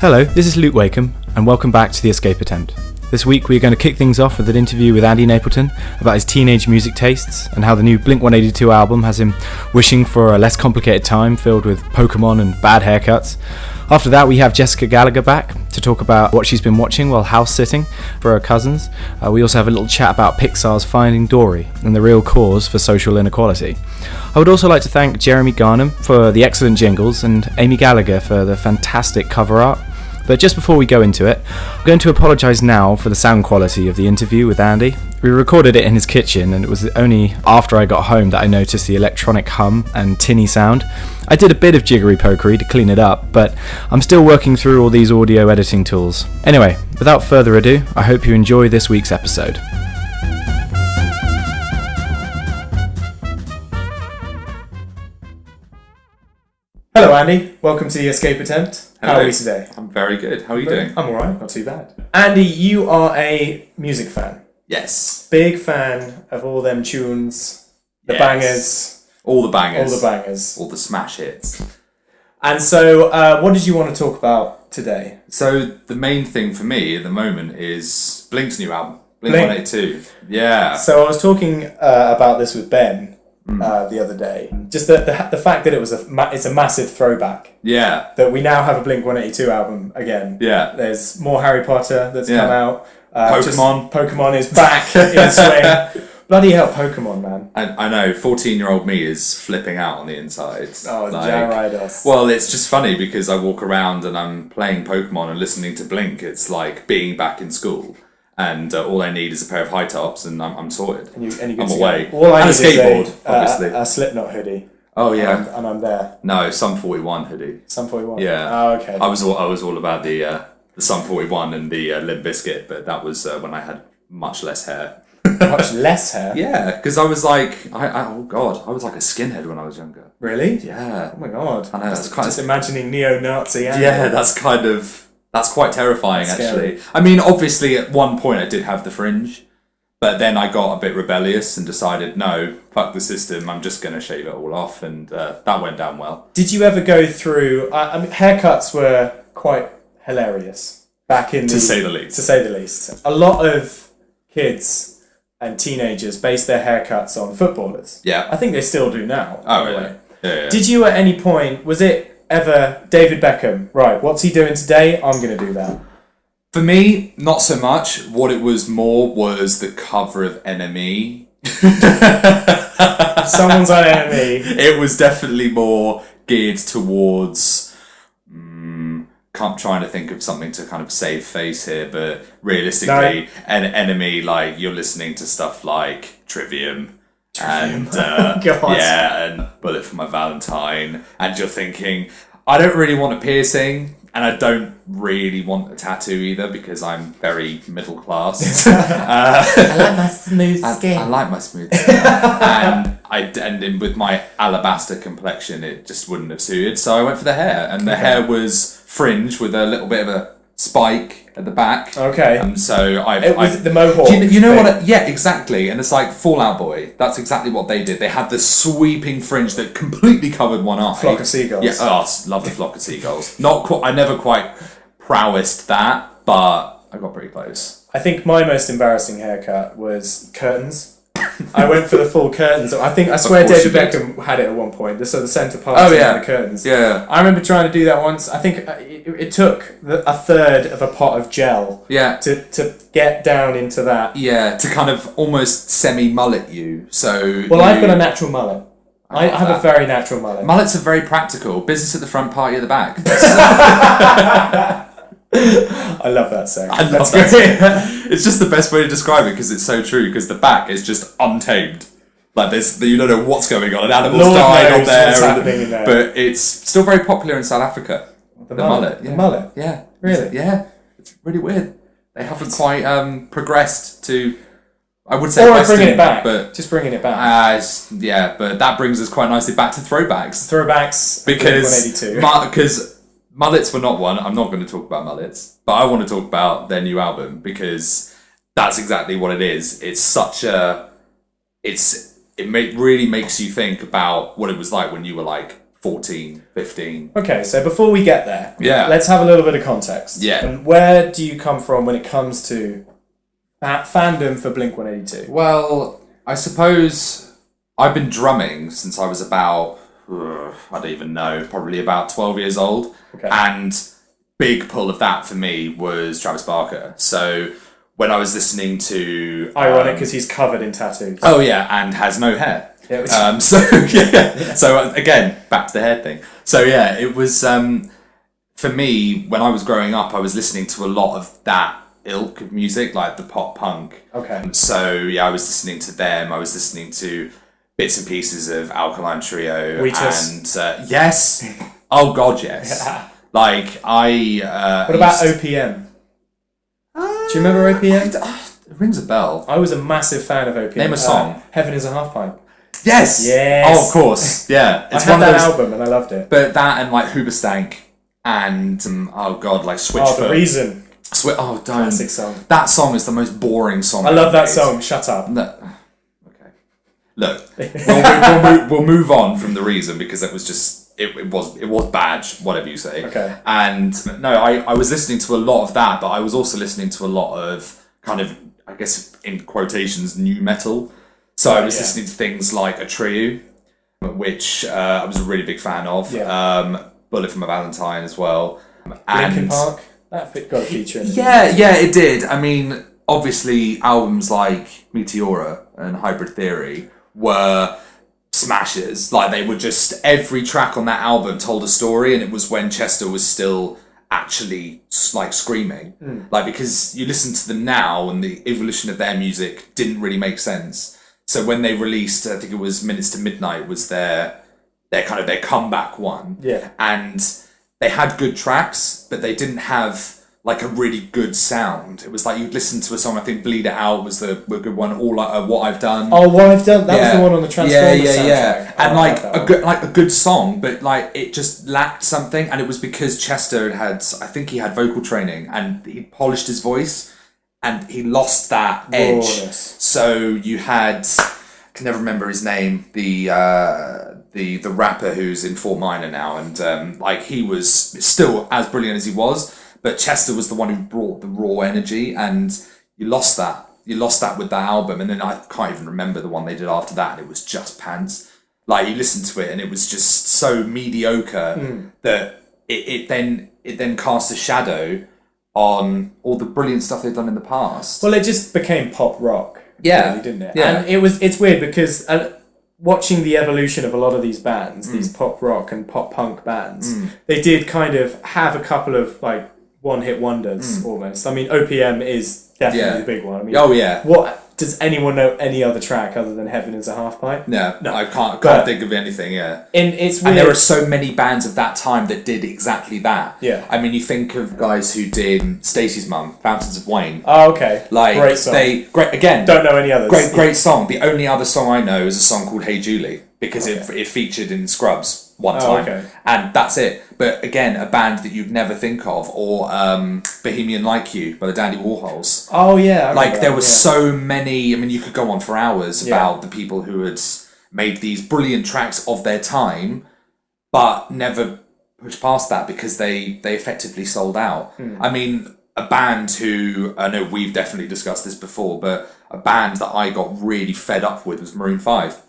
Hello, this is Luke Wakeham, and welcome back to The Escape Attempt. This week we're going to kick things off with an interview with Andy Napleton about his teenage music tastes and how the new Blink-182 album has him wishing for a less complicated time filled with Pokemon and bad haircuts. After that we have Jessica Gallagher back to talk about what she's been watching while house-sitting for her cousins. We also have a little chat about Pixar's Finding Dory and the real cause for social inequality. I would also like to thank Jeremy Garnham for the excellent jingles and Amy Gallagher for the fantastic cover art. But just before we go into it, I'm going to apologise now for the sound quality of the interview with Andy. We recorded it in his kitchen, and it was only after I got home that I noticed the electronic hum and tinny sound. I did a bit of jiggery-pokery to clean it up, but I'm still working through all these audio editing tools. Anyway, without further ado, I hope you enjoy this week's episode. Hello Andy, welcome to The Escape Attempt. Hello. How are we today? I'm very good. How are you doing? I'm alright, not too bad. Andy, you are a music fan. Yes. Big fan of all them tunes, the bangers. All the bangers. All the bangers. All the smash hits. And so, what did you want to talk about today? So, the main thing for me at the moment is Blink's new album. Blink-182. Yeah. So I was talking about this with Ben the other day. Just the fact that it's a massive throwback. Yeah. That we now have a Blink-182 album again. Yeah. There's more Harry Potter that's come out. Pokemon is back in swing. Bloody hell, Pokemon, man. I know, 14-year-old me is flipping out on the inside. Oh, Gyarados. Well, it's just funny because I walk around and I'm playing Pokemon and listening to Blink. It's like being back in school. And all I need is a pair of high tops, and I'm sorted. And you I'm away. All I and need a skateboard, is obviously. A Slipknot hoodie. Oh yeah, and I'm there. No, Sum 41 hoodie. Sum 41. Yeah. Oh, okay. I was all about the Sum 41 and the Limp Bizkit, but that was when I had much less hair. Much less hair. Yeah, because I was like, I was like a skinhead when I was younger. Really? Yeah. Oh my god. I know. Just imagining neo-Nazi. Yeah, that's quite terrifying, that's actually. I mean, obviously, at one point I did have the fringe, but then I got a bit rebellious and decided, no, fuck the system, I'm just going to shave it all off, and that went down well. Did you ever go through... I mean, haircuts were quite hilarious back in To say the least. To say the least. A lot of kids and teenagers base their haircuts on footballers. Yeah. I think they still do now. Oh, really? Yeah. Did you at any point... Was it ever David Beckham, right, what's he doing today? I'm going to do that. For me, not so much. What it was more was the cover of NME. Someone's on NME. It was definitely more geared towards... I'm trying to think of something to kind of save face here, but realistically, an NME, like, you're listening to stuff like Trivium. And and Bullet for My Valentine, and you're thinking, I don't really want a piercing, and I don't really want a tattoo either because I'm very middle class. I like my smooth skin. I like my smooth skin, and with my alabaster complexion, it just wouldn't have suited. So I went for the hair, and the hair was fringe with a little bit of a spike at the back. Okay. And so it was the mohawk. You know what? Yeah, exactly. And it's like Fall Out Boy. That's exactly what they did. They had this sweeping fringe that completely covered one eye. Flock of seagulls. Yeah. Oh, love the flock of seagulls. I never quite prowessed that, but I got pretty close. I think my most embarrassing haircut was curtains. I went for the full curtains. I swear David Beckham had it at one point. So the centre part of the curtains. Yeah. I remember trying to do that once. I think it took a third of a pot of gel. Yeah. To get down into that. Yeah, to kind of almost semi-mullet you. So. Well, I've got a natural mullet. I have a very natural mullet. Mullets are very practical. Business at the front, party at the back. I love that saying. I love that. It's just the best way to describe it because it's so true. Because the back is just untamed. Like you don't know what's going on. An animal's died on there, but it's still very popular in South Africa. The mullet. The mullet. Yeah. Really? Yeah. It's really weird. They haven't quite progressed to. I would say Western, bringing it back. But just bringing it back. Yeah, but that brings us quite nicely back to throwbacks. Because mullets were not one. I'm not going to talk about mullets, but I want to talk about their new album because that's exactly what it is. It's such a... It really makes you think about what it was like when you were like 14, 15. Okay, so before we get there, Yeah. let's have a little bit of context. Yeah. And where do you come from when it comes to fandom for Blink-182? Well, I suppose I've been drumming since I was about, I don't even know, probably about 12 years old. Okay. And big pull of that for me was Travis Barker. So when I was listening to... Ironic because he's covered in tattoos. Oh yeah, and has no hair. Yeah, it was- So yeah. So again, back to the hair thing. So yeah, it was for me when I was growing up, I was listening to a lot of that ilk of music, like the pop punk. Okay. So yeah, I was listening to them. I was listening to bits and pieces of Alkaline Trio Wheatus. and yes, oh god, yes. Yeah. Like I. What about OPM? Do you remember OPM? It rings a bell. I was a massive fan of OPM. Name a song. Heaven is a Half Pipe. Yes. Yes. Oh, of course. Yeah. I had that album and I loved it. But that and like Hoobastank and oh god, like Switchfoot. Oh, The Reason. Don't. Classic song. That song is the most boring song. I love ever that made. song. Shut up. No. Okay. Look, we'll move on from The Reason because it was just it was bad, whatever you say. Okay. And no, I was listening to a lot of that, but I was also listening to a lot of kind of, I guess in quotations, new metal. So I was listening to things like Atreyu, which I was a really big fan of. Yeah. Bullet for My Valentine as well. Linkin Park. That got a feature in it. Yeah, it did. I mean, obviously, albums like Meteora and Hybrid Theory were smashes. Like, they were just, every track on that album told a story, and it was when Chester was still actually, like, screaming. Like, because you listen to them now, and the evolution of their music didn't really make sense. So when they released, I think it was Minutes to Midnight was their kind of their comeback one. Yeah. And they had good tracks, but they didn't have like a really good sound. It was like you'd listen to a song. I think "Bleed It Out" was the good one. All What I've Done. Oh, What I've Done. That was the one on the Transformers soundtrack. Yeah. I And like that a good song, but like it just lacked something. And it was because Chester had I think he had vocal training and he polished his voice, and he lost that edge. Rawness. So you had, I can never remember his name, the rapper who's in Fort Minor now, and like he was still as brilliant as he was, but Chester was the one who brought the raw energy, and you lost that. You lost that with that album, and then I can't even remember the one they did after that, and it was just pants. Like you listened to it, and it was just so mediocre that it then cast a shadow on all the brilliant stuff they've done in the past. Well, it just became pop rock. Yeah. Really, didn't it? Yeah. And it's weird because watching the evolution of a lot of these bands, these pop rock and pop punk bands, they did kind of have a couple of like one-hit wonders almost. I mean, OPM is definitely the big one. I mean, Oh yeah. what does anyone know any other track other than Heaven is a Half Pipe? No, I can't But- think of anything. Yeah. And it's weird. And there are so many bands of that time that did exactly that. Yeah. I mean, you think of guys who did Stacey's Mum, Fountains of Wayne. Oh, okay. Like great song. great again. Don't know any others. Great song. The only other song I know is a song called Hey Julie because it featured in Scrubs one time, okay. and that's it. But again, a band that you'd never think of, or Bohemian Like You by the Dandy Warhols. Oh yeah. I Like remember there that, were so many. I mean, you could go on for hours Yeah. about the people who had made these brilliant tracks of their time, but never pushed past that because they effectively sold out. I mean, a band who I know we've definitely discussed this before, but a band that I got really fed up with was Maroon 5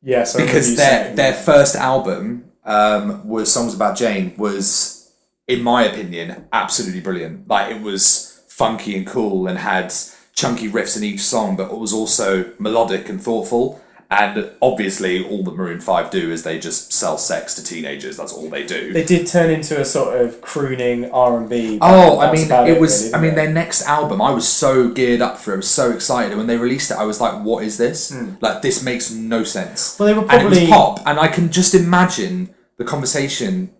Yes, I remember because you their saying their that. first album was Songs About Jane was, in my opinion, absolutely brilliant. Like it was funky and cool and had chunky riffs in each song, but it was also melodic and thoughtful. And obviously, all that Maroon 5 do is they just sell sex to teenagers. That's all they do. They did turn into a sort of crooning R&B. Oh, I mean, about it was. really, I mean, didn't it? their next album, I was so geared up for it. I was so excited. And when they released it, I was like, "What is this? Like, this makes no sense." Well, they were and it was probably- pop, and I can just imagine the conversation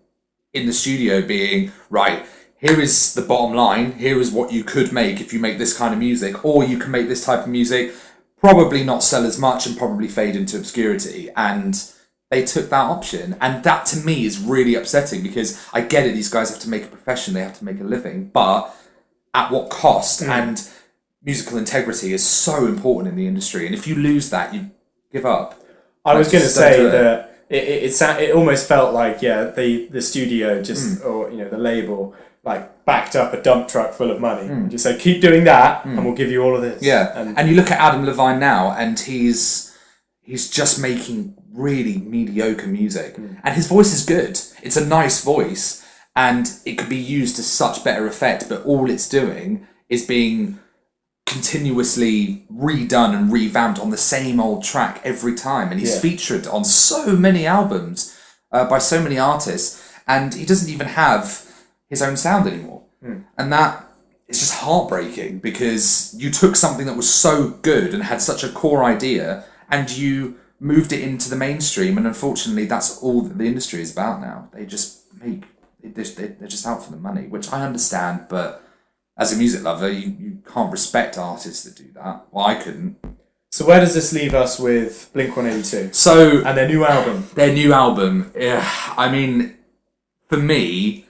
in the studio being right. Here is the bottom line. Here is what you could make if you make this kind of music, or you can make this type of music. Probably not sell as much and probably fade into obscurity. And they took that option. And that to me is really upsetting because I get it, these guys have to make a profession, they have to make a living, but at what cost? And musical integrity is so important in the industry. And if you lose that, you give up. I was going to just don't say do it. that it almost felt like the studio just or the label like backed up a dump truck full of money and just said keep doing that and we'll give you all of this. And you look at Adam Levine now, and he's just making really mediocre music, and his voice is good. It's a nice voice, and it could be used to such better effect. But all it's doing is being continuously redone and revamped on the same old track every time, and he's featured on so many albums by so many artists, and he doesn't even have his own sound anymore. And that is just heartbreaking, because you took something that was so good and had such a core idea and you moved it into the mainstream, and unfortunately that's all that the industry is about now. They just they're just out for the money, which I understand, but as a music lover, you can't respect artists that do that. Well, I couldn't. So where does this leave us with Blink-182? So and their new album. I mean, for me,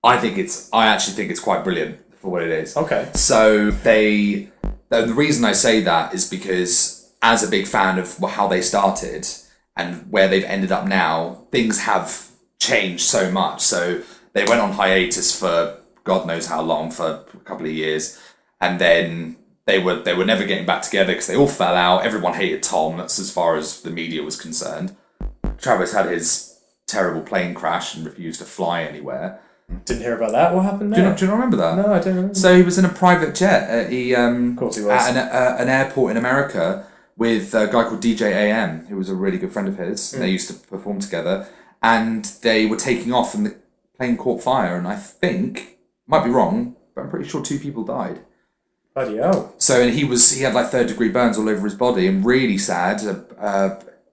I actually think it's quite brilliant for what it is. Okay. So the reason I say that is because, as a big fan of how they started and where they've ended up now, things have changed so much. So they went on hiatus for God knows how long, for a couple of years, and then they were never getting back together because they all fell out. Everyone hated Tom. That's as far as the media was concerned. Travis had his terrible plane crash and refused to fly anywhere. Didn't hear about that. What happened there? Do you not remember that? No, I don't remember. So he was in a private jet. Of course he was. At an airport in America with a guy called DJ AM, who was a really good friend of his. They used to perform together, and they were taking off, and the plane caught fire, and I think, might be wrong, but I'm pretty sure 2 people died. Bloody hell. So, and he had like 3rd-degree burns all over his body, and really sad.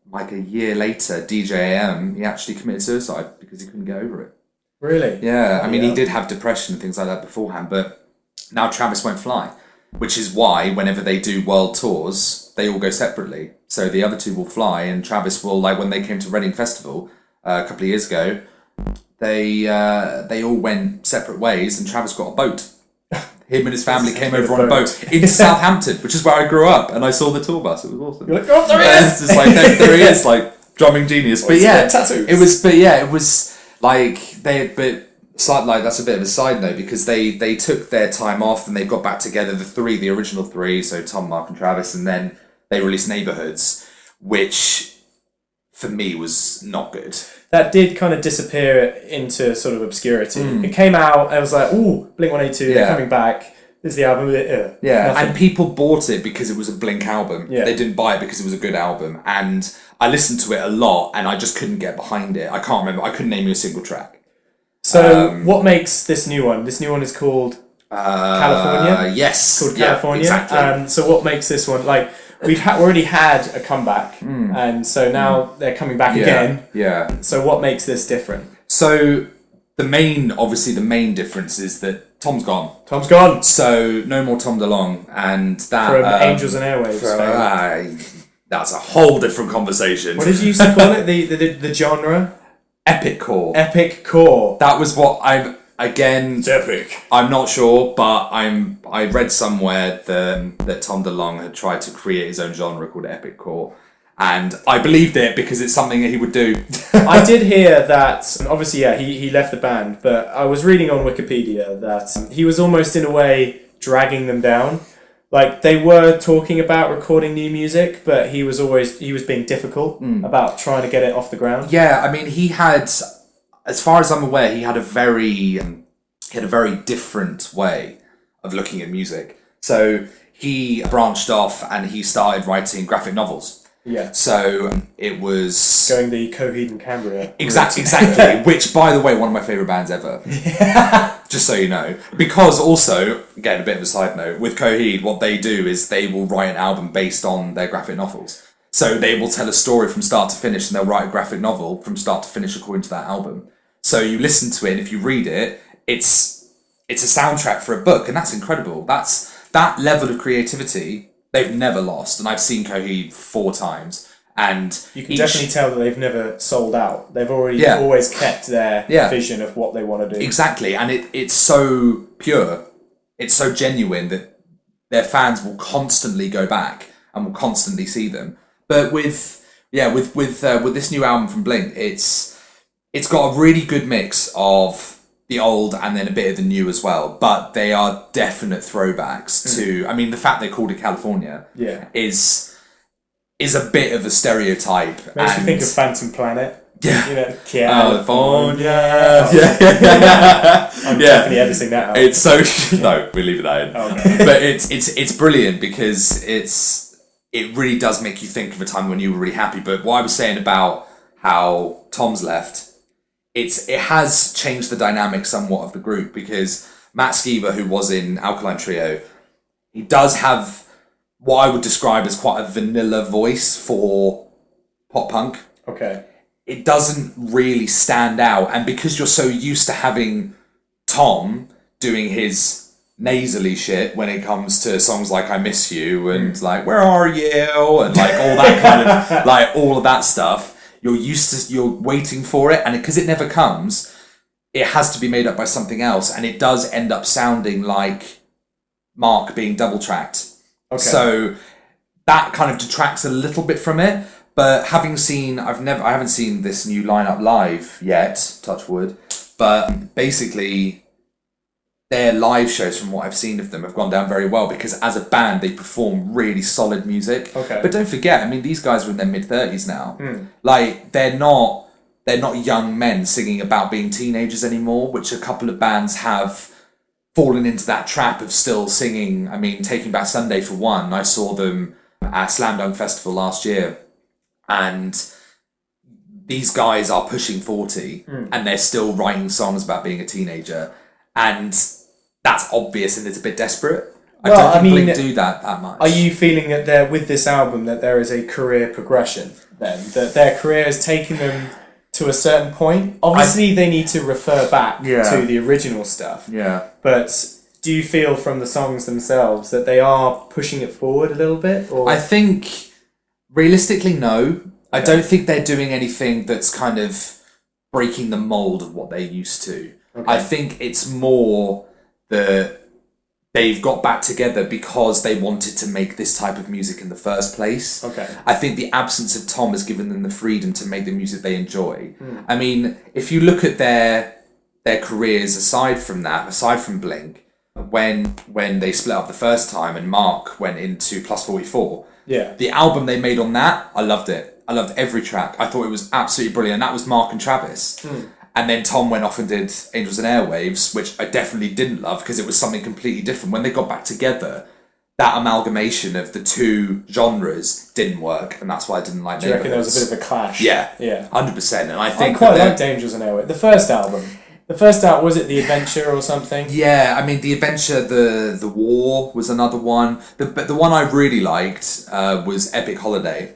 Like a year later, DJ AM, he actually committed suicide because he couldn't get over it. Really? Yeah, I mean, he did have depression and things like that beforehand, but now Travis won't fly, which is why whenever they do world tours, they all go separately. So the other 2 will fly, and Travis will, like when they came to Reading Festival a couple of years ago, they all went separate ways, and Travis got a boat. Him and his family came over on a boat into Southampton, which is where I grew up, and I saw the tour bus. It was awesome. You're like, oh, there he is! It's just like, there he is, like drumming genius. But yeah, tattoos. it was like that's a bit of a side note, because they took their time off and they got back together, the original 3, so Tom, Mark and Travis, and then they released Neighbourhoods, which for me was not good. That did kind of disappear into sort of obscurity. It came out, and I was like, ooh, Blink-182, they're coming back. This is the album. And people bought it because it was a Blink album. Yeah. They didn't buy it because it was a good album. And I listened to it a lot, and I just couldn't get behind it. I can't remember. I couldn't name you a single track. So what makes this new one? This new one is called California? Yes. It's called California. Exactly. So what makes this one, like, we've already had a comeback, and so now they're coming back again. Yeah. So what makes this different? So the main difference is that Tom's gone. Tom's gone. So no more Tom DeLonge, and that From Angels and Airwaves. That's a whole different conversation. What did you used to call it? The genre? Epic core. Epic core. That was what It's epic. I'm not sure, but I read somewhere that Tom DeLonge had tried to create his own genre called epic core, and I believed it because it's something that he would do. I did hear that, obviously, he left the band, but I was reading on Wikipedia that he was almost in a way dragging them down. Like, they were talking about recording new music, but he was being difficult about trying to get it off the ground. Yeah, I mean, he had, as far as I'm aware, he had a very different way of looking at music. So he branched off and he started writing graphic novels. Yeah. So it was going the Coheed and Cambria. Exactly. Which, by the way, one of my favourite bands ever. Just so you know. Because also, again, a bit of a side note, with Coheed, what they do is they will write an album based on their graphic novels. So they will tell a story from start to finish, and they'll write a graphic novel from start to finish according to that album. So you listen to it, and if you read it, it's a soundtrack for a book, and that's incredible. That level of creativity they've never lost, and I've seen Coheed 4 times, and you can definitely tell that they've never sold out. They've always kept their vision of what they want to do. Exactly, and it's so pure, it's so genuine that their fans will constantly go back and will constantly see them. But with Yeah, with this new album from Blink, it's got a really good mix of the old and then a bit of the new as well. But they are definite throwbacks to. I mean, the fact they called it California, is a bit of a stereotype. Makes you think of Phantom Planet. Yeah. You know, California. I'm definitely editing that out. It's so no, we're leaving that in. Okay. But it's brilliant because it really does make you think of a time when you were really happy. But what I was saying about how Tom's left, it has changed the dynamic somewhat of the group, because Matt Skiba, who was in Alkaline Trio, he does have what I would describe as quite a vanilla voice for pop punk. Okay. It doesn't really stand out, and because you're so used to having Tom doing his nasally shit when it comes to songs like I Miss You and like Where Are You and like all that kind of like all of that stuff, you're waiting for it, and because it never comes, it has to be made up by something else, and it does end up sounding like Mark being double tracked. Okay. So that kind of detracts a little bit from it. But having seen, I haven't seen this new lineup live yet, touch wood, but basically their live shows, from what I've seen of them, have gone down very well, because as a band they perform really solid music. Okay. But don't forget, I mean, these guys are in their mid-30s now. Like, they're not young men singing about being teenagers anymore, which a couple of bands have fallen into that trap of still singing. I mean, Taking Back Sunday for one, I saw them at Slam Dunk Festival last year. And these guys are pushing 40 and they're still writing songs about being a teenager. And that's obvious and it's a bit desperate. I don't think Blink do that much. Are you feeling that with this album that there is a career progression then? That their career has taken them to a certain point? Obviously they need to refer back to the original stuff. Yeah. But do you feel from the songs themselves that they are pushing it forward a little bit? Or? I think... realistically, no. I don't think they're doing anything that's kind of breaking the mold of what they used to. Okay. I think it's more that they've got back together because they wanted to make this type of music in the first place. Okay. I think the absence of Tom has given them the freedom to make the music they enjoy. I mean, if you look at their careers aside from Blink, when they split up the first time and Mark went into Plus 44, the album they made on that, I loved it. I loved every track. I thought it was absolutely brilliant. And that was Mark and Travis. And then Tom went off and did Angels and Airwaves, which I definitely didn't love because it was something completely different. When they got back together, that amalgamation of the two genres didn't work, and that's why I didn't like Do you reckon there was a bit of a clash? Yeah. Yeah. 100%. And I think I quite liked Angels and Airwaves. The first album. Was it The Adventure or something? Yeah, I mean, The Adventure, The War was another one. But the one I really liked was Epic Holiday,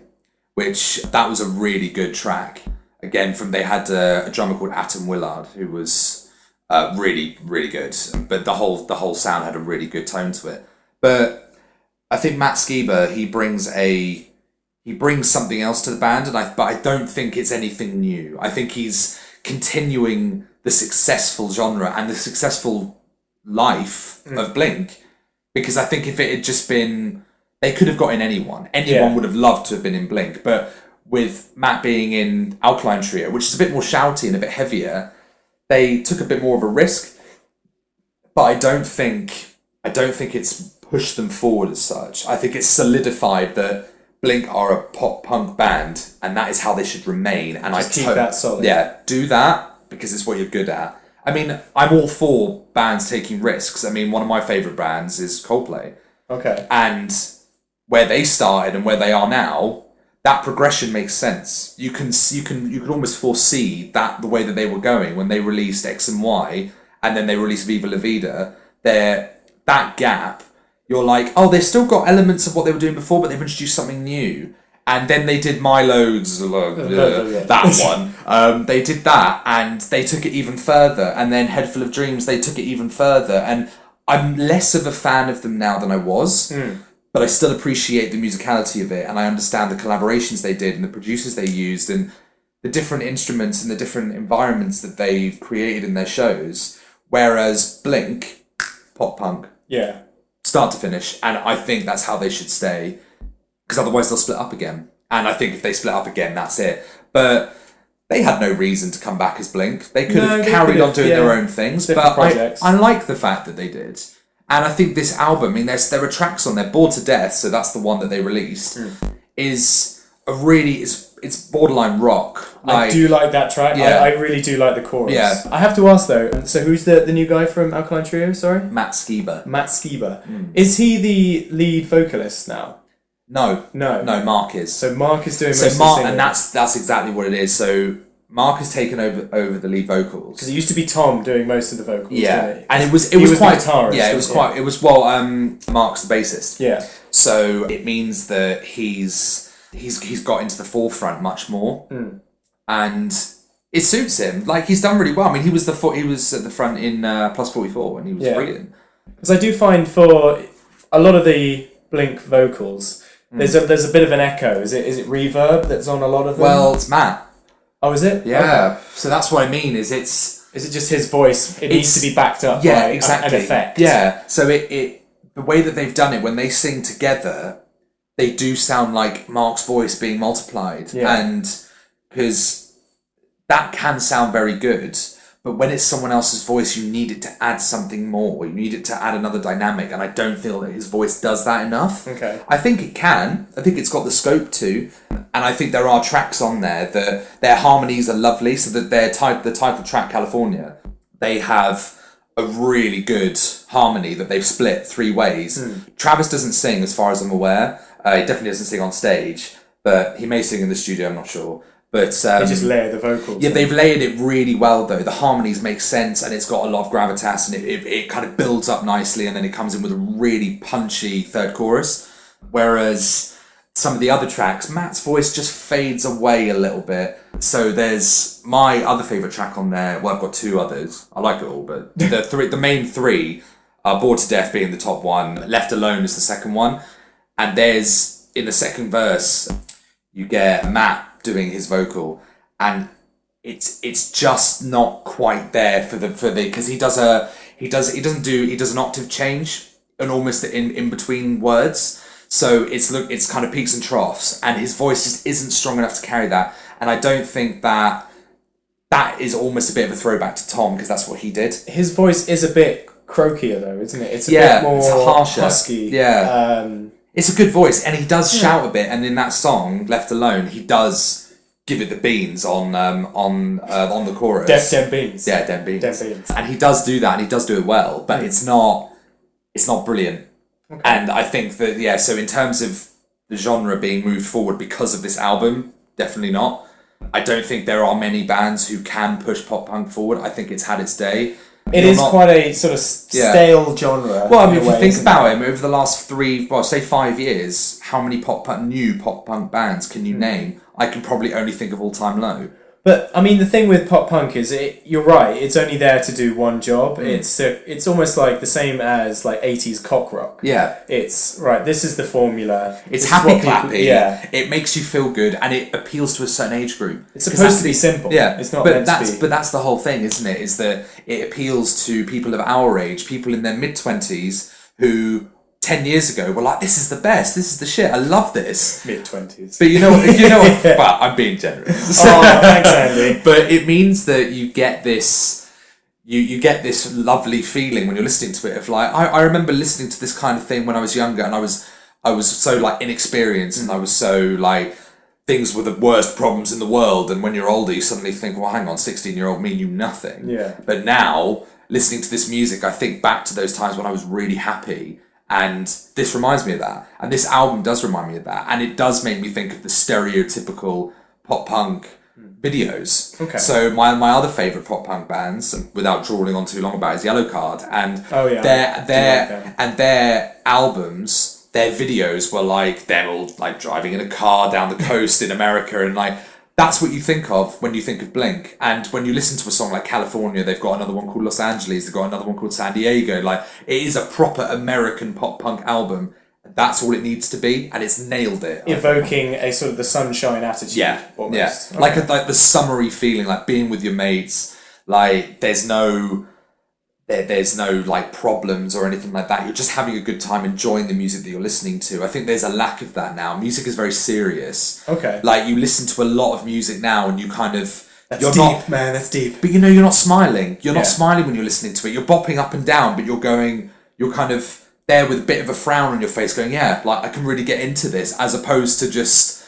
which that was a really good track. Again, they had a drummer called Atom Willard, who was really, really good. But the whole sound had a really good tone to it. But I think Matt Skiba, he brings something else to the band, but I don't think it's anything new. I think he's continuing the successful genre and the successful life of Blink, because I think if it had just been, they could have got in anyone would have loved to have been in Blink, but with Matt being in Alkaline Trio, which is a bit more shouty and a bit heavier, they took a bit more of a risk. But I don't think it's pushed them forward as such. I think it's solidified that Blink are a pop punk band, and that is how they should remain. And just keep that solid. Yeah, do that because it's what you're good at. I mean, I'm all for bands taking risks. I mean, one of my favourite bands is Coldplay. Okay. And where they started and where they are now, that progression makes sense. You can almost foresee that the way that they were going when they released X and Y, and then they released Viva La Vida. That gap, you're like, oh, they've still got elements of what they were doing before, but they've introduced something new. And then they did Milo's, that one. They did that, and they took it even further. And then Head Full of Dreams, they took it even further. And I'm less of a fan of them now than I was, but I still appreciate the musicality of it, and I understand the collaborations they did and the producers they used and the different instruments and the different environments that they've created in their shows. Whereas Blink, pop punk, start to finish, and I think that's how they should stay. Because otherwise they'll split up again. And I think if they split up again, that's it. But they had no reason to come back as Blink. They could have carried on doing their own things. Different projects. I like the fact that they did. And I think this album, I mean, there are tracks on there. Bored to Death, so that's the one that they released, is a really, it's borderline rock. I do like that track. Yeah. I really do like the chorus. Yeah. I have to ask though, so who's the new guy from Alkaline Trio, sorry? Matt Skiba. Matt Skiba. Is he the lead vocalist now? No, Mark is. So Mark is doing most So of the Mark, singing. and that's exactly what it is. So Mark has taken over the lead vocals. Because it used to be Tom doing most of the vocals, didn't he? And it was He was the quite guitarist, yeah, it was wasn't quite it was well Mark's the bassist. Yeah. So it means that he's got into the forefront much more. And it suits him. Like, he's done really well. I mean, he was at the front in Plus 44 and he was brilliant. Because I do find for a lot of the Blink vocals, there's a bit of an echo. Is it reverb that's on a lot of them? Well, it's Matt. Oh, is it? Yeah. Okay. So that's what I mean. Is it just his voice? It needs to be backed up by exactly. an effect. Yeah. So it the way that they've done it, when they sing together, they do sound like Mark's voice being multiplied, and because that can sound very good. But when it's someone else's voice, you need it to add something more. You need it to add another dynamic, and I don't feel that his voice does that enough. Okay. I think it can. I think it's got the scope to, and I think there are tracks on there that their harmonies are lovely. So that the title track California, they have a really good harmony that they've split 3 ways. Travis doesn't sing, as far as I'm aware. He definitely doesn't sing on stage, but he may sing in the studio. I'm not sure. But they just layer the vocals. Yeah, they've layered it really well though. The harmonies make sense, and it's got a lot of gravitas, and it kind of builds up nicely, and then it comes in with a really punchy third chorus. Whereas some of the other tracks, Matt's voice just fades away a little bit. So there's my other favourite track on there. Well, I've got 2 others. I like it all, but the main 3 are Bored to Death being the top one, Left Alone is the second one, and there's, in the second verse, you get Matt doing his vocal, and it's just not quite there for the because he does an octave change and almost in between words, so it's kind of peaks and troughs, and his voice just isn't strong enough to carry that, and I don't think that is almost a bit of a throwback to Tom, because that's what he did. His voice is a bit croakier though, isn't it? It's a bit more it's harsher, husky. It's a good voice, and he does shout a bit. And in that song, Left Alone, he does give it the beans on the chorus. Dem beans. Yeah, dem beans. Dem beans. And he does do that, and he does do it well. But it's not brilliant. Okay. And I think that so in terms of the genre being moved forward because of this album, definitely not. I don't think there are many bands who can push pop punk forward. I think it's had its day. It is quite a sort of stale genre. Well, I mean, if you think about it, over the last 5 years, how many new pop punk bands can you name? I can probably only think of All Time Low. But I mean, the thing with pop punk is, you're right. It's only there to do one job. It's almost like the same as like 80s cock rock. Yeah, it's right. This is the formula. It's happy clappy. It makes you feel good, and it appeals to a certain age group. It's supposed to be simple. Yeah, it's not. But that's the whole thing, isn't it? Is that it appeals to people of our age, people in their mid-20s who 10 years ago were like, this is the best, this is the shit, I love this. Mid-20s. But you know what, well, I'm being generous. Oh, thanks, Andy. But it means that you get this, you get this lovely feeling when you're listening to it of like, I remember listening to this kind of thing when I was younger, and I was so like inexperienced, and I was so like, things were the worst problems in the world, and when you're older you suddenly think, well, hang on, 16-year-old me knew nothing. Yeah. But now, listening to this music, I think back to those times when I was really happy. And this reminds me of that. And this album does remind me of that. And it does make me think of the stereotypical pop punk videos. Okay. So my other favourite pop punk bands, and without drawing on too long about it, is Yellowcard. And their albums, their videos were like them all like driving in a car down the coast in America, and like that's what you think of when you think of Blink. And when you listen to a song like California, they've got another one called Los Angeles, they've got another one called San Diego. Like, it is a proper American pop punk album. That's all it needs to be, and it's nailed it. Evoking a sort of the sunshine attitude. Almost. Okay. Like the summery feeling, like being with your mates. Like, there's no there's no like problems or anything like that. You're just having a good time enjoying the music that you're listening to. I think there's a lack of that now. Music is very serious. Okay. Like you listen to a lot of music now and you kind of... That's deep, man. That's deep. But you're not smiling. You're not Yeah. smiling when you're listening to it. You're bopping up and down, but you're kind of there with a bit of a frown on your face going, yeah, like I can really get into this, as opposed to just...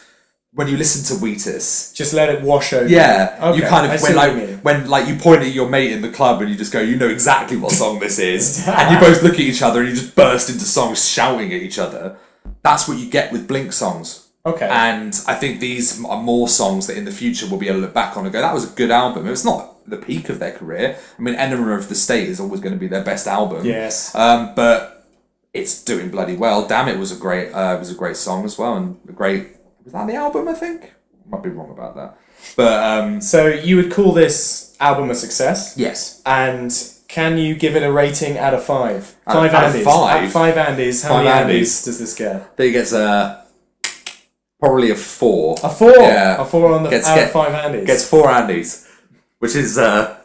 When you listen to Wheatus, Just let it wash over. yeah, Okay, you kind I of see what you mean. when you point at your mate in the club and you just go, you know exactly what song this is, and you both look at each other and you just burst into songs shouting at each other. That's what you get with Blink songs. Okay. And I think these are more songs that in the future we'll be able to look back on and go, that was a good album. It was not the peak of their career. I mean, Enema of the State is always going to be their best album. Yes. But it's doing bloody well. Damn It was a great song as well, and a great... Was that the album, I think? Might be wrong about that. But, So you would call this album a success? yes. And can you give it a rating out of 5? Out of Andes. five? Out of 5 Andes, how Five many Andes. Andes does this get? I think it gets probably a 4. A 4? Yeah. A 4 on the Gets- out get- of 5 Andes? Gets 4 Andes, which is a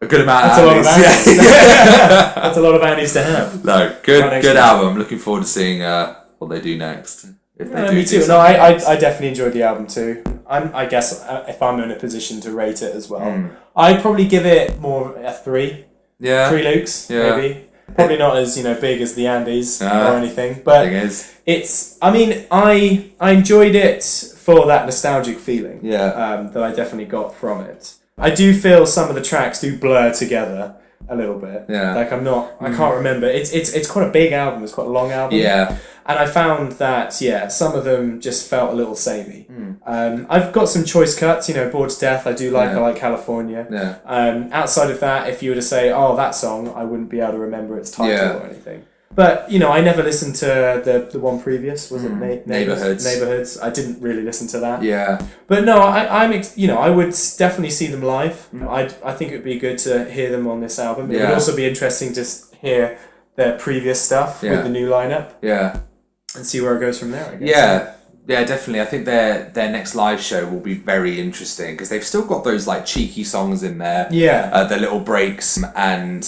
good amount That's a of lot of Andes. Andes. Yeah. That's a lot of Andes to have. No, Right good next to it. album. Looking forward to seeing what they do next. If they do Me too. do No, I something. definitely enjoyed the album too. I guess if I'm in a position to rate it as well, Hmm. I'd probably give it more a 3. Yeah. 3 Lukes, Yeah. maybe. Probably not as big as the Andes No. or anything, but Thing is, it's. I mean, I enjoyed it for that nostalgic feeling. Yeah. That I definitely got from it. I do feel some of the tracks do blur together a little bit. Yeah. Like I can't remember. It's quite a big album. It's quite a long album. yeah. And I found that, some of them just felt a little samey. Hmm. I've got some choice cuts, Bored to Death, I do like. Yeah. I like California. Yeah. Outside of that, if you were to say, oh, that song, I wouldn't be able to remember its title Yeah. or anything. But, I never listened to the one previous, was it Neighborhoods. Neighborhoods. I didn't really listen to that. Yeah. But no, I would definitely see them live. I think it would be good to hear them on this album. It would Yeah. also be interesting to hear their previous stuff Yeah. with the new lineup Yeah. and see where it goes from there, I guess. Yeah, definitely. I think their next live show will be very interesting because they've still got those like cheeky songs in there. Yeah. Their little breaks, and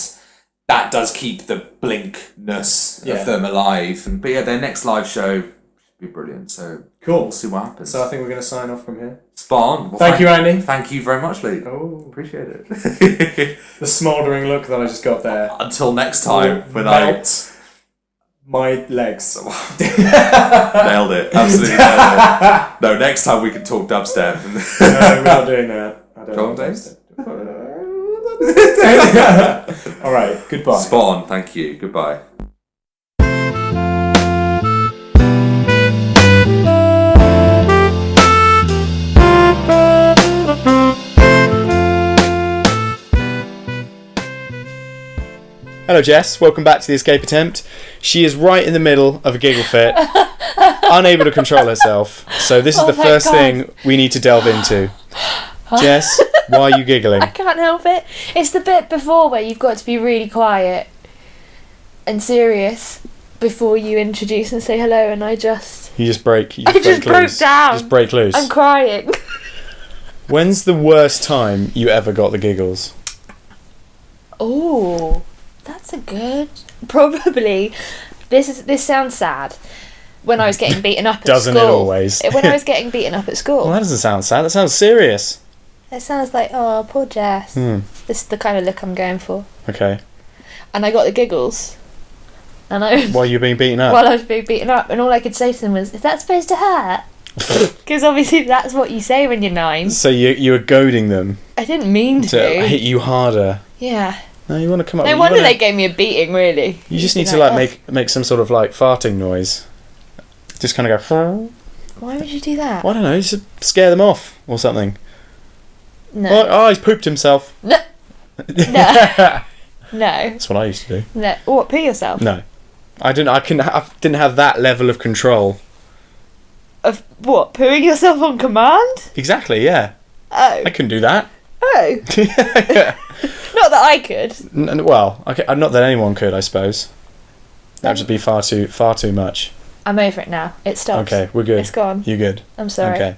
that does keep the blinkness Yeah. of them alive. But yeah, their next live show should be brilliant. So Cool. we'll see what happens. So I think we're going to sign off from here. Spot on. Well, Thank you, Andy. Thank you very much, Luke. Oh, Appreciate it. the smouldering look that I just got there. Until next time, when Melt my legs. I nailed it. Absolutely nailed it. No, next time we can talk dubstep. No, we're not doing that. I don't Drum want days? to. All right. Goodbye. Spot on. Thank you. Goodbye. Hello, Jess. Welcome back to The Escape Attempt. She is right in the middle of a giggle fit, unable to control herself. So this is Oh the my first God. thing we need to delve into. Jess, why are you giggling? I can't help it. It's the bit before where you've got to be really quiet and serious before you introduce and say hello, and I just... You just break. You I just broke loose. down. Just break loose. I'm crying. When's the worst time you ever got the giggles? Oh, that's a good... Probably. This sounds sad. When I was getting beaten up at Doesn't it school. always? When I was getting beaten up at school. Well, that doesn't sound sad. That sounds serious. It sounds like, oh, poor Jess. This is the kind of look I'm going for. Okay. And I got the giggles. And I... While you're being beaten up? While I was being beaten up, and all I could say to them was, "Is that supposed to hurt?" Because obviously that's what you say when you're 9. So you were goading them I didn't mean to to. hit you harder. Yeah. No, you want to come up. No you wonder wanna- they gave me a beating. Really. You just need Be to like "Ugh, make some sort of like farting noise. Just kind of go. Why would you do that? Well, I don't know. Just scare them off or something. No. Oh, he's pooped himself. No. No. No. That's what I used to do. No. What? Pee yourself? No, I didn't. I didn't have that level of control. Of what? Pooing yourself on command? Exactly. Yeah, Oh. I couldn't do that. Oh. Not that I could. Well, not that anyone could. I suppose that would just be far too much. I'm over it now. It stopped. Okay, we're good. It's gone. You good? I'm sorry. Okay.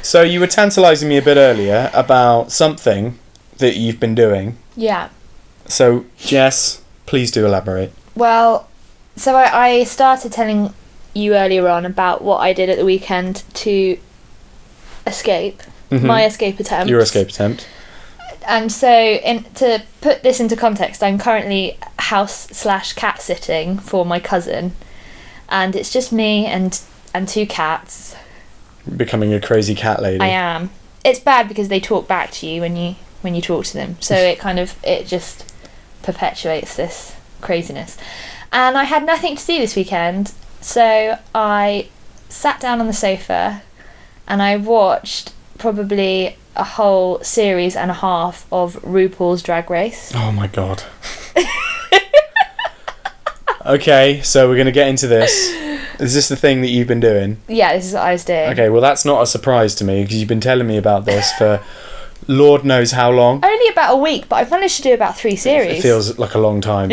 So you were tantalising me a bit earlier about something that you've been doing. Yeah. So, Jess, Please do elaborate. Well, so I started telling you earlier on about what I did at the weekend to escape. Mhm. My escape attempt. Your escape attempt. And so, to put this into context, I'm currently house/cat sitting for my cousin, and it's just me and 2 cats. Becoming a crazy cat lady. I am. It's bad because they talk back to you when you talk to them, so it just perpetuates this craziness. And I had nothing to do this weekend, so I sat down on the sofa and I watched probably a whole series and a half of RuPaul's Drag Race. Oh my god. Okay, so we're going to get into this. Is this the thing that you've been doing? Yeah, this is what I was doing. Okay, well that's not a surprise to me because you've been telling me about this for Lord knows how long. Only about a week, but I've managed to do about 3 series. It feels like a long time.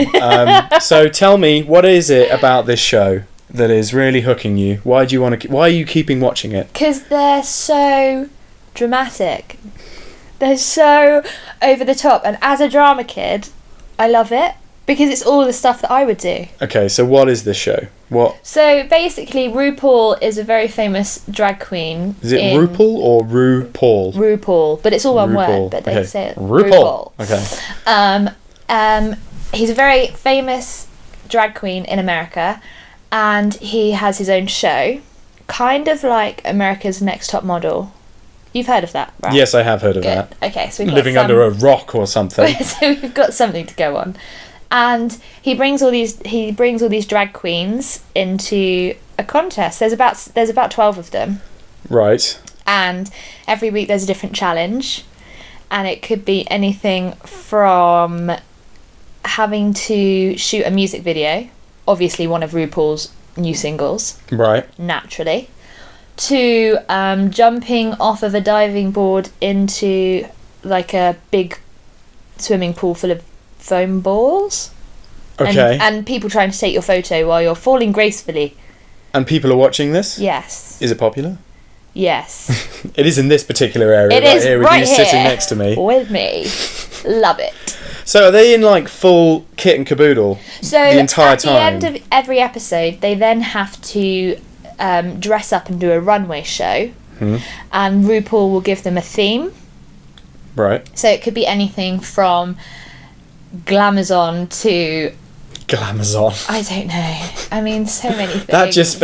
So tell me, what is it about this show that is really hooking you? Why are you keeping watching it? Because they're so dramatic. They're so over the top, and as a drama kid, I love it because it's all the stuff that I would do. Okay, so what is this show? What So basically, RuPaul is a very famous drag queen. is it? RuPaul or RuPaul? RuPaul, but it's all one RuPaul. word. But they Okay. say it RuPaul. Okay. He's a very famous drag queen in America, and he has his own show, kind of like America's Next Top Model. You've heard of that, right? Yes, I have heard of Good. that. Okay, so we've got Living under a rock or something. so we've got something to go on, and he brings all these drag queens into a contest. There's about 12 of them, Right. and every week there's a different challenge, and it could be anything from having to shoot a music video, obviously one of RuPaul's new singles, Right. naturally, to jumping off of a diving board into like a big swimming pool full of foam balls. Okay. And people trying to take your photo while you're falling gracefully. And people are watching this? Yes. Is it popular? Yes. It is in this particular area It right is here with right you here sitting next to me. with me. Love it. So are they in like full kit and caboodle So the entire at the time? end of every episode, they then have to dress up and do a runway show, and RuPaul will give them a theme. Right. So it could be anything from Glamazon to, Glamazon. I don't know. I mean, so many things. That just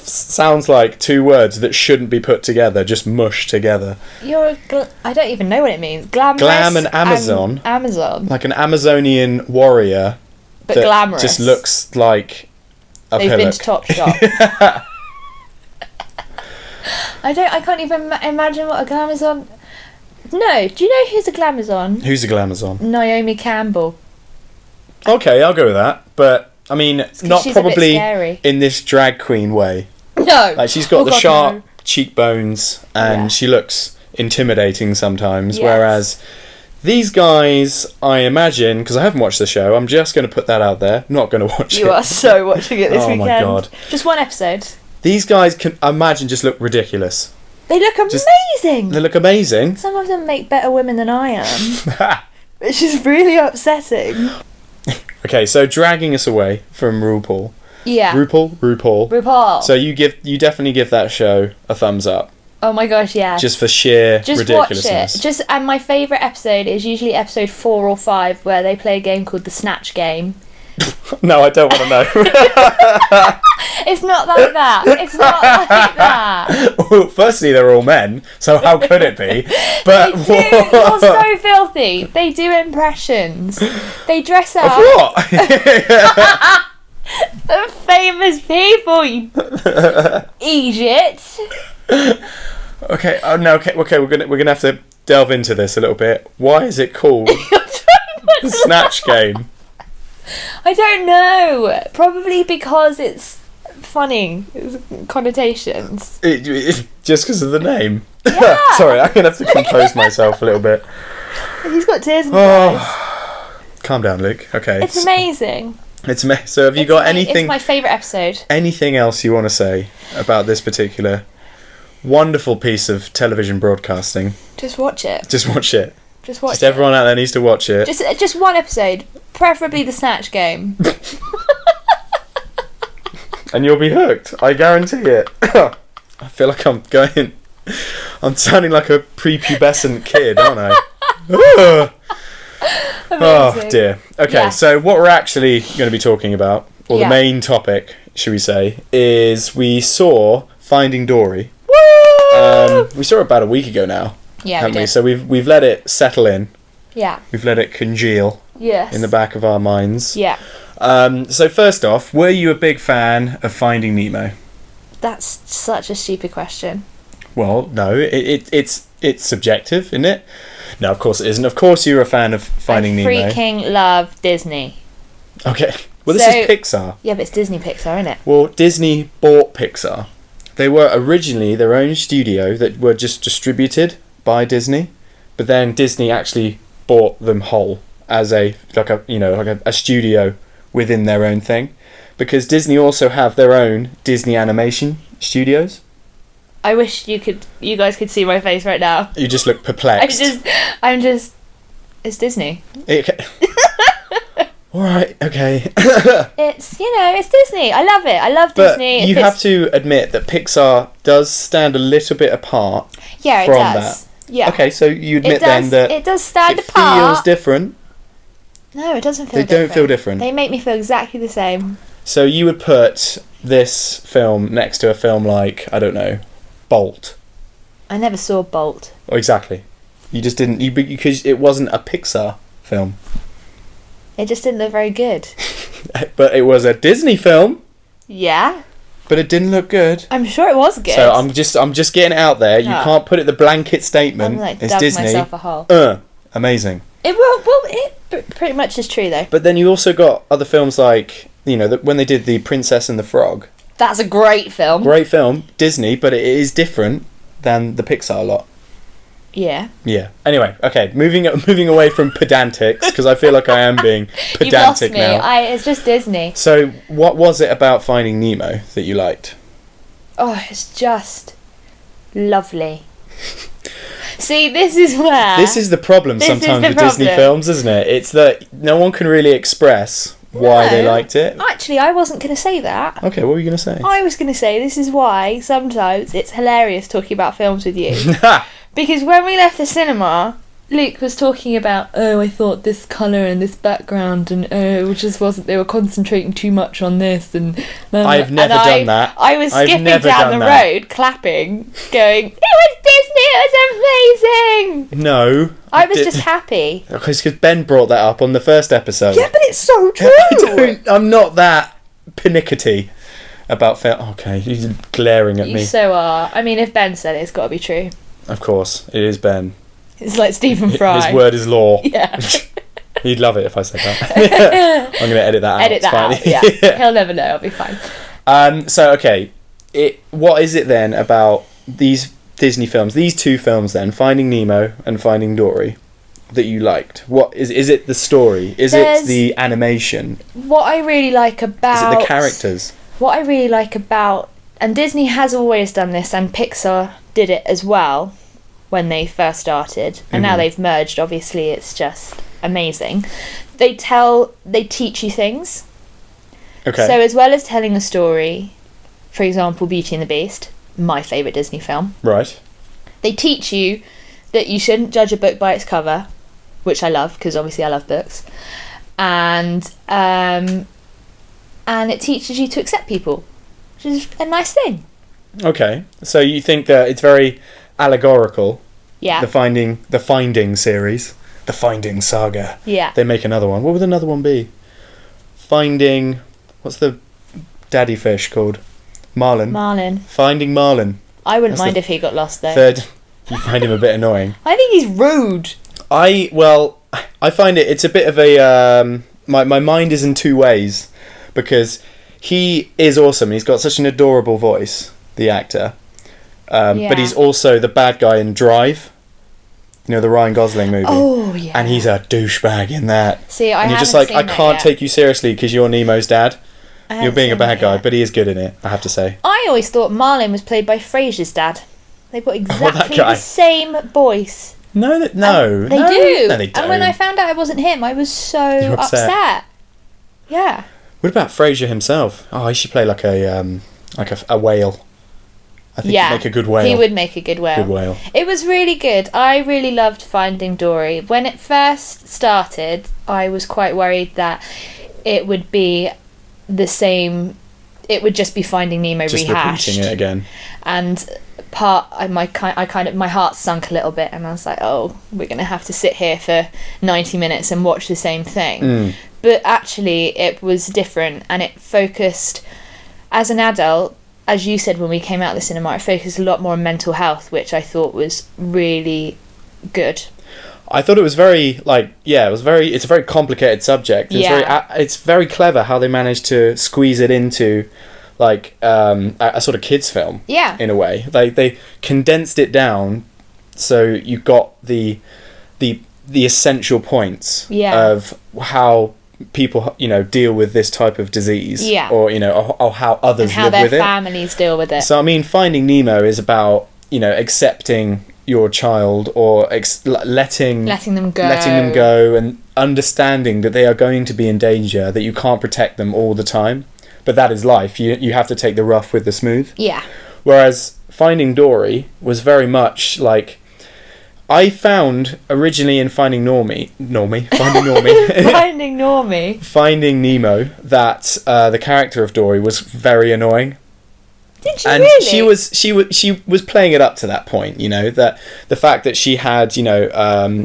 sounds like 2 words that shouldn't be put together, just mushed together. I don't even know what it means. Glamorous Glam and Amazon. Amazon. Like an Amazonian warrior But that glamorous. just looks like a They've been pillock. to Topshop. I can't even imagine what a Glamazon. No, do you know who's a Glamazon? Who's a Glamazon? Naomi Campbell. Okay, I'll go with that. But, I mean, 'cause not she's a bit probably scary. in this drag queen way. No. Like, she's got Oh, the God, sharp no. cheekbones and Yeah. she looks intimidating sometimes. Yes. Whereas these guys, I imagine, because I haven't watched the show, I'm just going to put that out there. Not going to watch it. You are so watching it this Oh, weekend. my God. Just one episode. These guys can, I imagine, just look ridiculous. They look Just- amazing. They look amazing. Some of them make better women than I am, which is really upsetting. Okay, so dragging us away from RuPaul. Yeah. RuPaul. So you definitely give that show a thumbs up, Oh my gosh, yeah. just for sheer Just ridiculousness. watch it. And my favourite episode is usually episode 4 or 5, where they play a game called the Snatch Game. No, I don't want to know. It's not like that. It's not like that. Well, firstly, they're all men, so how could it be? But They do. You're so filthy. They do impressions. They dress of up what? famous people. You Egypt. Okay. Oh no. Okay. We're gonna have to delve into this a little bit. Why is it called the Snatch Game? I don't know. Probably because it's funny. It's connotations. Just because of the name. Yeah. Sorry, I'm gonna have to compose myself a little bit. He's got tears in his eyes. Oh, calm down, Luke. Okay. It's amazing. It's so have you got anything? It's my favourite episode. Anything else you want to say about this particular wonderful piece of television broadcasting? Just watch it. Just watch it. Just watch Just it. everyone out there needs to watch it. Just one episode. preferably the Snatch Game. And you'll be hooked. I guarantee it. I feel like I'm sounding like a prepubescent kid, aren't I? Oh dear. Okay, Yes. so what we're actually going to be talking about, or Yeah. the main topic, should we say, is we saw Finding Dory. We saw it about a week ago now, Yeah, haven't we we? did. So we've let it settle in. Yeah. We've let it congeal Yes. in the back of our minds. Yeah. So first off, were you a big fan of Finding Nemo? That's such a stupid question. Well, no, it's subjective, isn't it? No, of course it isn't. Of course you're a fan of Finding I Nemo. freaking love Disney. Okay. Well, this So- is Pixar. Yeah, but it's Disney Pixar, isn't it? Well, Disney bought Pixar. They were originally their own studio that were just distributed by Disney, but then Disney actually bought them whole as a studio within their own thing, because Disney also have their own Disney animation studios. I wish you guys could see my face right now. You just look perplexed. It's Disney. All right, okay. It's Disney. I love it. I love But Disney. you have to admit that Pixar does stand a little bit apart. Yeah, it from does. Yeah. Okay, so you It admit does. then that It does stand it apart. feels different. No, it doesn't feel They different. don't feel different. They make me feel exactly the same. So you would put this film next to a film like, I don't know, Bolt. I never saw Bolt. Oh, exactly. You just didn't, because it wasn't a Pixar film. It just didn't look very good. But it was a Disney film, Yeah, but it didn't look good. I'm sure it was good. So I'm just getting it out there. You No. can't put it the blanket statement. I'm like It's dug Disney. myself a hole. Amazing. It pretty much is true though. But then you also got other films like, when they did The Princess and the Frog. That's a great film. Great film, Disney, but it is different than the Pixar lot. Yeah. Yeah. Anyway, okay, moving away from pedantics, because I feel like I am being You've lost pedantic me. now. It's just Disney. So, what was it about Finding Nemo that you liked? Oh, it's just lovely. See, this is where... This is the problem This is sometimes the with Disney problem. films, isn't it? It's that no one can really express why they No. liked it. Actually, I wasn't going to say that. Okay, what were you going to say? I was going to say this is why sometimes it's hilarious talking about films with you. Because when we left the cinema, Luke was talking about, oh, I thought this colour and this background, and oh, it just wasn't, they were concentrating too much on this. And I've never done that. I was I've skipping never down done the that. road, clapping, going, it was Disney, it was amazing. No. I was just happy. Because Ben brought that up on the first episode. Yeah, but it's so true. I'm not that pernickety about film. Okay, he's glaring at You me. so are. I mean, if Ben said it, it's got to be true. Of course, it is Ben. It's like Stephen Fry. His word is law. Yeah. He'd love it if I said that. I'm going to edit that out. Edit It's that out. fine. Yeah. He'll never know. It'll be fine. So, okay. What is it then about these Disney films, these two films then, Finding Nemo and Finding Dory, that you liked? What is it the story? Is There's- it the animation? What I really like about... Is it the characters? What I really like about... And Disney has always done this, and Pixar did it as well when they first started. And now they've merged, obviously. It's just amazing. They teach you things. Okay. So as well as telling a story, for example, Beauty and the Beast, my favourite Disney film, Right. they teach you that you shouldn't judge a book by its cover, which I love, because obviously I love books. And it teaches you to accept people, which is a nice thing. Okay. So you think that it's very allegorical, Yeah. the Finding series, the Finding saga. Yeah. They make another one. What would another one be? Finding... What's the daddy fish called? Marlin. Marlin. Finding Marlin. I wouldn't That's mind the if he got lost though. Third, you find him a bit annoying. I think he's rude. I find it's a bit of a... my mind is in two ways, because he is awesome. He's got such an adorable voice, the actor. Yeah. But he's also the bad guy in Drive. You know, the Ryan Gosling movie. Oh yeah. And he's a douchebag in that. See, I and you're just haven't like, I seen that can't yet. take you seriously because you're Nemo's dad. I You're haven't being a seen bad that guy, yet. but he is good in it, I have to say. I always thought Marlin was played by Frasier's dad. They've got exactly guy. the same voice. No, They do. No, they don't. And when I found out it wasn't him, I was so You were upset. upset. Yeah. What about Frasier himself? Oh, he should play like a whale. I think Yeah. he'd make a good whale. He would make a good whale. Good whale. It was really good. I really loved Finding Dory. When it first started, I was quite worried that it would be the same. It would just be Finding Nemo Just rehashed. repeating it again. And my heart sunk a little bit, and I was like, oh, we're gonna have to sit here for 90 minutes and watch the same thing. But actually, it was different, and it focused, as an adult, as you said when we came out of the cinema, it focused a lot more on mental health, which I thought was really good. I thought it was very it's a very complicated subject. It's very clever how they managed to squeeze it into like a sort of kids film. Yeah. In a way, they condensed it down so you got the essential points of how people deal with this type of disease, or or how others and how live their with it. families deal with it. So I mean, Finding Nemo is about accepting your child, or letting them go, and understanding that they are going to be in danger, that you can't protect them all the time, but that is life. You have to take the rough with the smooth. Yeah. Whereas Finding Dory was very much like, I found originally in Finding Finding Nemo, that the character of Dory was very annoying. Did you and really? she was playing it up to that point, that the fact that she had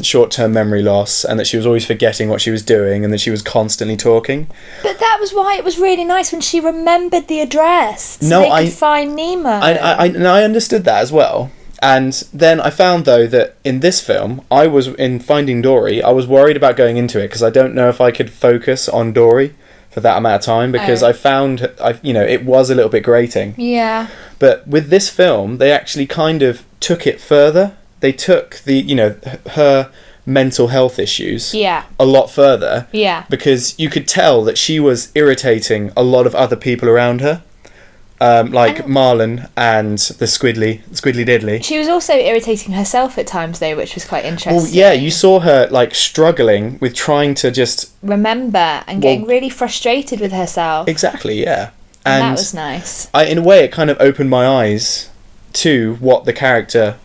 short-term memory loss, and that she was always forgetting what she was doing, and that she was constantly talking. But that was why it was really nice when she remembered the address, so they could find Nemo. I understood that as well. And then I found, though, that in this film, in Finding Dory, I was worried about going into it because I don't know if I could focus on Dory for that amount of time, because I found it was a little bit grating. Yeah. But with this film, they actually kind of took it further. They took her mental health issues a lot further. Yeah. Because you could tell that she was irritating a lot of other people around her. Like Marlon and the Squidly Diddly. She was also irritating herself at times, though, which was quite interesting. Well, yeah, you saw her struggling with trying to just remember and getting really frustrated with herself. Exactly, yeah. And that was nice. In a way, it kind of opened my eyes to what the character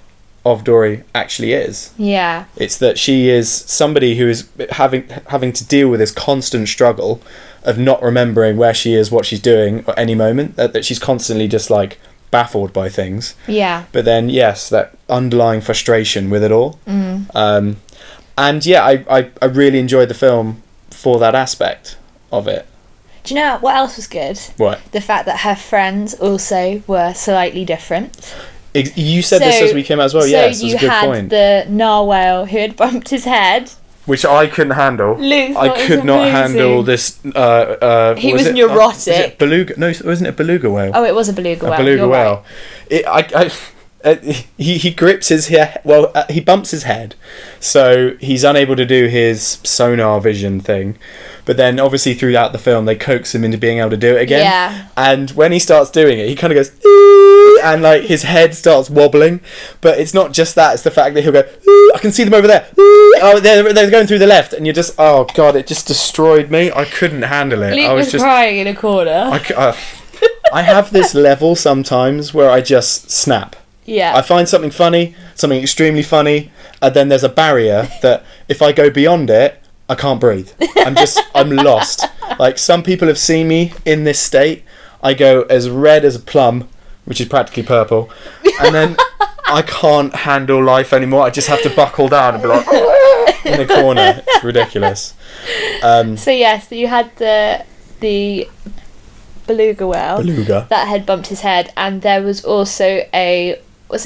of Dory actually is. Yeah. It's that she is somebody who is having to deal with this constant struggle of not remembering where she is, what she's doing at any moment, that she's constantly just baffled by things. Yeah. But then, yes, that underlying frustration with it all. And yeah, I really enjoyed the film for that aspect of it. Do you know what else was good? What? The fact that her friends also were slightly different. You said this as we came out as well. Yes, so it was a good point. you had the narwhal who had bumped his head, which I couldn't handle. Luke I could not handle this. He was neurotic. Was it beluga? No, wasn't it a beluga whale? Oh, it was a beluga whale. A beluga whale. Right. He grips his head. Well, he bumps his head, so he's unable to do his sonar vision thing. But then, obviously, throughout the film, they coax him into being able to do it again. Yeah. And when he starts doing it, he kind of goes, and his head starts wobbling. But it's not just that; it's the fact that he'll go, I can see them over there. Oh, they're going through the left, and you're just, oh god, it just destroyed me. I couldn't handle it. Luke I was was just crying in a corner. I have this level sometimes where I just snap. Yeah. I find something funny, something extremely funny, and then there's a barrier that if I go beyond it, I can't breathe. I'm lost. Some people have seen me in this state. I go as red as a plum, which is practically purple, and then I can't handle life anymore. I just have to buckle down and be like in a corner. It's ridiculous. So yes, you had the beluga whale that had bumped his head, and there was also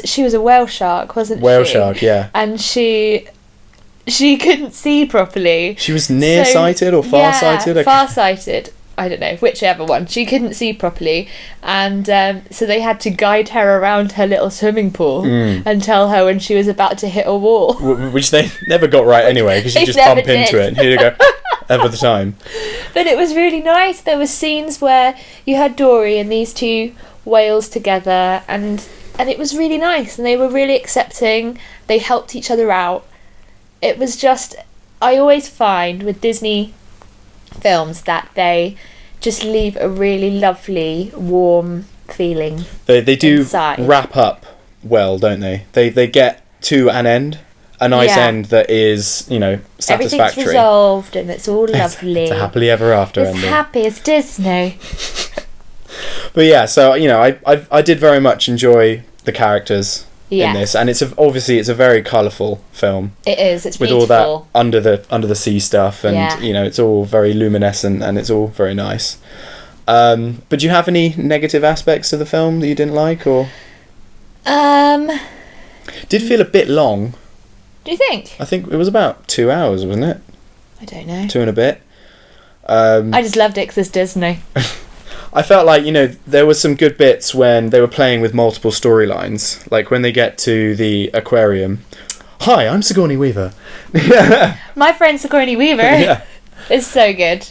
she was a whale shark, wasn't she? Whale shark, yeah. And she couldn't see properly. She was nearsighted or farsighted? Yeah, farsighted. I don't know, whichever one. She couldn't see properly, and so they had to guide her around her little swimming pool and tell her when she was about to hit a wall. Which they never got right anyway, because you just bump into it and here you go, every the time. But it was really nice. There were scenes where you had Dory and these two whales together, and and it was really nice, and they were really accepting. They helped each other out. It was just, I always find with Disney films that they just leave a really lovely, warm feeling. They do inside. wrap up well, don't they? They get to an end, a nice Yeah. end that is, you know, satisfactory. Everything's resolved and it's all lovely. It's a happily ever after It's ending. happy as Disney. But yeah, so you know, I did very much enjoy the characters Yeah. in this, and obviously it's a very colourful film It is. It's with beautiful. all that under the sea stuff, and Yeah. you know, it's all very luminescent and it's all very nice. But do you have any negative aspects to the film that you didn't like, or did feel a bit long? Do you think? I think it was about 2 hours, wasn't it? I don't know. 2 and a bit. I just loved it because it's Disney. I felt like, you know, there was some good bits when they were playing with multiple storylines, like when they get to the aquarium. Hi, I'm Sigourney Weaver. My friend Sigourney Weaver Yeah. is so good.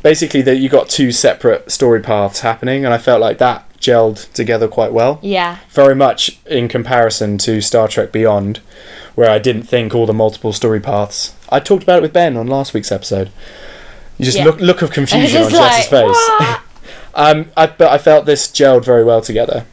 Basically, that you got two separate story paths happening, and I felt like that gelled together quite well. Yeah. Very much in comparison to Star Trek Beyond, where I didn't think all the multiple story paths. I talked about it with Ben on last week's episode. You just Yeah. look of confusion on Just Jess's like, face. "What?" But I felt this gelled very well together.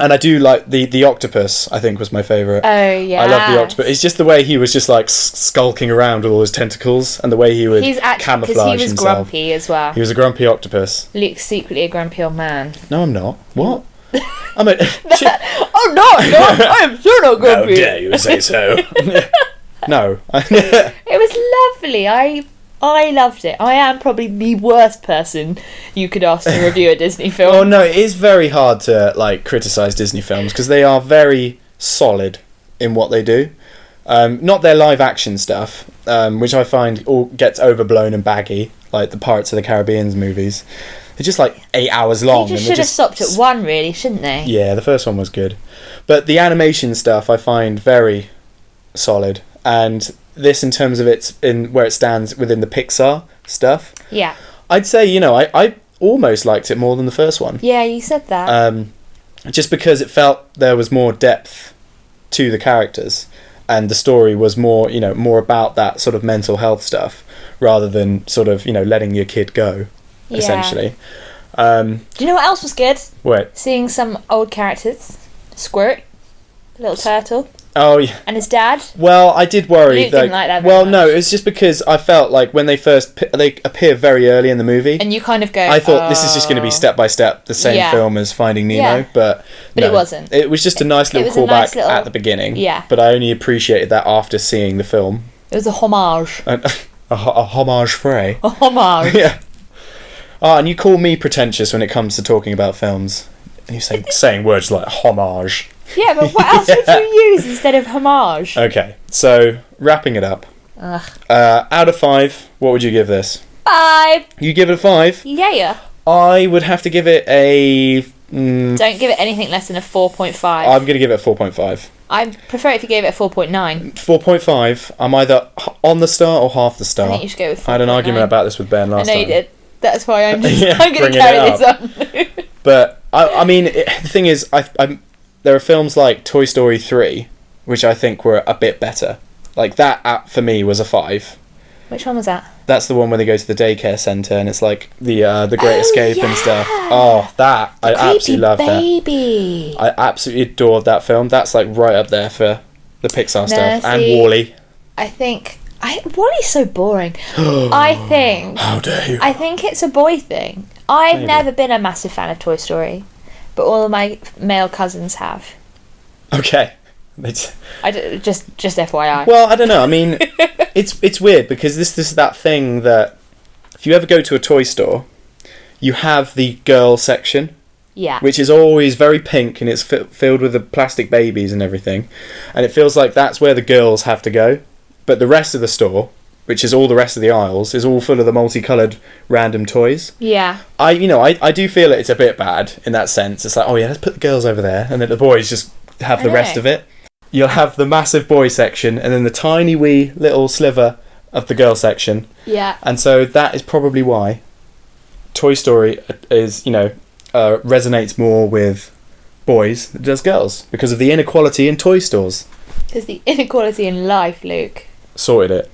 And I do like the octopus, I think, was my favourite. Oh, yeah. I love the octopus. It's just the way he was just like skulking around with all his tentacles, and the way he would He's actually, camouflage because he was himself. grumpy as well. He was a grumpy octopus. Luke's secretly a grumpy old man. No, I'm not. What? I'm a... Oh, no, I am so not grumpy. you say so. No. It was lovely. I loved it. I am probably the worst person you could ask to review a Disney film. Well, no, it is very hard to like criticize Disney films because they are very solid in what they do. Not their live action stuff, which I find all gets overblown and baggy, like the Pirates of the Caribbean movies. They're just like 8 hours long. They just and should they're have stopped at one, really, shouldn't they? Yeah, the first one was good, but the animation stuff I find very solid, and this in terms of its in where it stands within the Pixar stuff. Yeah. I'd say, you know, I almost liked it more than the first one. Yeah, you said that. Just because it felt there was more depth to the characters, and the story was more, you know, more about that sort of mental health stuff rather than sort of, you know, letting your kid go, Yeah. essentially. Do you know what else was good? Wait. Seeing some old characters. Squirt, little turtle, Oh, yeah. and his dad. Well, I did worry. Luke didn't like that very well, much. no, it was just because I felt like when they they appear very early in the movie. And you kind of go, I thought this is just going to be step by step the same Yeah. film as Finding Nemo, Yeah. but But no. it wasn't. It was just a nice little was a callback nice little- at the beginning. Yeah. But I only appreciated that after seeing the film. It was a homage. A homage fray. A homage. Yeah. Oh, and you call me pretentious when it comes to talking about films. And you saying words like homage. Yeah, but what else would you use instead of homage? Okay, so wrapping it up. Ugh. Out of 5, what would you give this? 5. You give it a 5? Yeah. I would have to give it a... Don't give it anything less than a 4.5. I'm going to give it a 4.5. I prefer it if you gave it a 4.9. 4.5, I'm either on the star or half the I star. think you should go with 4.9. I had an argument about this with Ben I last know time. you did. That's why I'm just Yeah, I'm going to bringing carry it this on. But, I mean, the thing is, there are films like Toy Story 3, which I think were a bit better. Like, that, for me, was a 5. Which one was that? That's the one where they go to the daycare centre and it's like the Great Escape and stuff. yeah. Oh, that. I absolutely love that. Baby. I absolutely adored that film. That's like right up there for the Pixar stuff. And see- WALL-E. I think Wally's so boring. I think How dare you? it's a boy thing. I've Maybe. never been a massive fan of Toy Story, but all of my male cousins have. Okay. Just FYI. Well, I don't know. I mean, it's weird because this is that thing that if you ever go to a toy store, you have the girl section, Yeah. which is always very pink and it's filled with the plastic babies and everything, and it feels like that's where the girls have to go. But the rest of the store, which is all the rest of the aisles, is all full of the multicoloured random toys. Yeah. I do feel it's a bit bad in that sense. It's like, oh yeah, let's put the girls over there, and then the boys just have the rest know. of it. You'll have the massive boy section, and then the tiny wee little sliver of the girl section. Yeah. And so that is probably why Toy Story is, resonates more with boys than it does girls because of the inequality in toy stores. There's the inequality in life, Luke. Sorted it.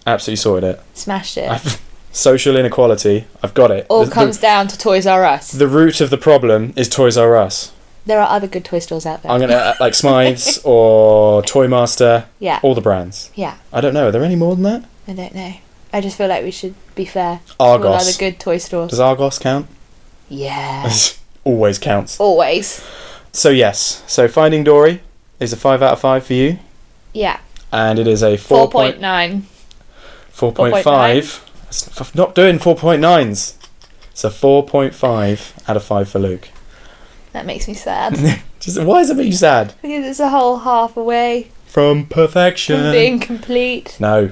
Absolutely sorted it. Smashed it. Social inequality. I've got it. All comes down to Toys R Us. The root of the problem is Toys R Us. There are other good toy stores out there. I'm going to, like Smythe's or Toy Master. Yeah. All the brands. Yeah. I don't know. Are there any more than that? I don't know. I just feel like we should be fair Argos. to all other good toy stores. Does Argos count? Yeah. Always counts. Always. So yes. So Finding Dory is a 5 out of 5 for you. Yeah. And it is a 4.9. 4.5. I'm not doing 4.9s. It's a 4.5 out of 5 for Luke. That makes me sad. Why does it make you sad? Because it's a whole half away From perfection. from being complete. No.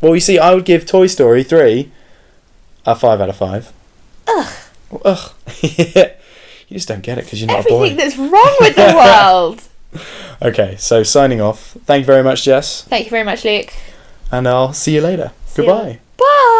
Well, you see, I would give Toy Story 3 a 5 out of 5. Ugh. Ugh. You just don't get it because you're not Everything a boy. that's wrong with the world. Okay, so signing off. Thank you very much, Jess. Thank you very much, Luke. And I'll see you later. See ya. Goodbye. Bye.